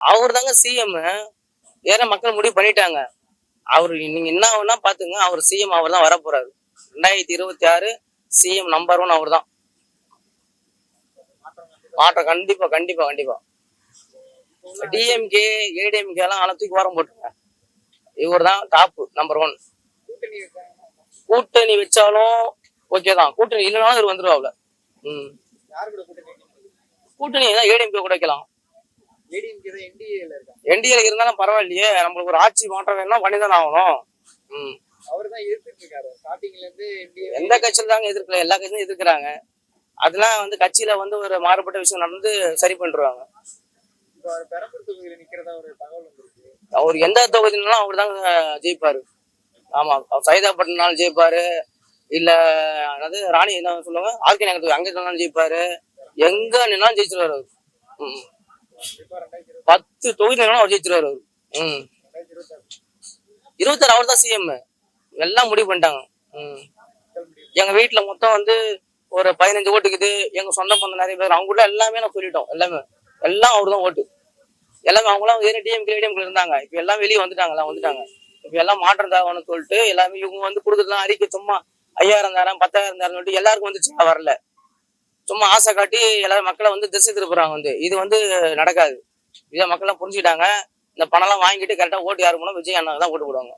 அவர் தாங்க சிஎம். ஏன்னா மக்கள் முடிவு பண்ணிட்டாங்க. அவரு நீங்க என்ன வேணா பாத்துங்க, அவர் சிஎம் அவர் தான் வரப்போறாரு. 2026 சிஎம் நம்பர் 1 அவர் தான். மாற்றம் கண்டிப்பா கண்டிப்பா கண்டிப்பா. டிஎம்கே ஏடிஎம்கே எல்லாம் ஆனா தூக்கி ஓரம் போட்டுருங்க. இவர் தான் டாப் நம்பர் 1. கூட்டணி வச்சாலும் ஓகே தான். கூட்டணி இல்லைனாலும் இவர் வந்துருவாப்ல. கூட்டணி ஏடிஎம்கே கூட வைக்கலாம். என்டிஏல இருந்தாலும் பரவாயில்லையே, நம்மளுக்கு ஒரு ஆட்சி மாற்றம் வேணும்னா பண்ணிதானே ஆகணும். எந்த கட்சியில தாங்க எதிர்க்கல, எல்லா கட்சியும் எதிர்க்கிறாங்க. அதெல்லாம் வந்து கட்சியில வந்து ஒரு மாறுபட்ட விஷயம் நடந்து சரி பண்ணிடுவாங்க. அவர் எந்த தொகுதினாலும் அவர் தாங்க ஜெயிப்பாரு. ஆமா, சைதாப்பட்டினாலும் ஜெயிப்பாரு, இல்ல அதாவது ராணி என்ன சொல்லுவாங்க ஆர்கே நகர் அங்க இருந்தாலும் ஜெயிப்பாரு, எங்க நின்னாலும் ஜெயிச்சிருவாரு அவரு. 10 தொகுதி அவர் ஜெயிச்சிருவாரு அவரு. 26 அவர் தான் சிஎம். எல்லாம் முடிவு பண்ணிட்டாங்க. எங்க வீட்டுல மொத்தம் வந்து ஒரு 15 ஓட்டுக்குது. எங்க சொந்த பந்தம் நிறைய பேர், அவங்க கூட எல்லாமே நான் சொல்லிட்டோம். எல்லாம் அவரு தான் ஓட்டு. எல்லாமே அவங்களாம் டிஎம்கே இருந்தாங்க. இப்ப எல்லாம் வெளியே வந்துட்டாங்க. இப்ப எல்லாம் மாற்றம் தேவைன்னு சொல்லிட்டு எல்லாமே இவங்க வந்து கொடுக்குறதுலாம் அறிக்கை சும்மா 5000 தரம் 10,000 தரம் சொல்லிட்டு எல்லாருக்கும் வந்துச்சு, வரல. சும்மா ஆசை காட்டி எல்லாரும் மக்களை வந்து திசை திருப்புறாங்க. இது வந்து நடக்காது. இதை மக்கள்லாம் புரிஞ்சுக்கிட்டாங்க. இந்த பணம் எல்லாம் வாங்கிட்டு கரெக்டா ஓட்டு யாரு போனா விஜய் அண்ணாக்கு தான் ஓட்டு போடுவாங்க.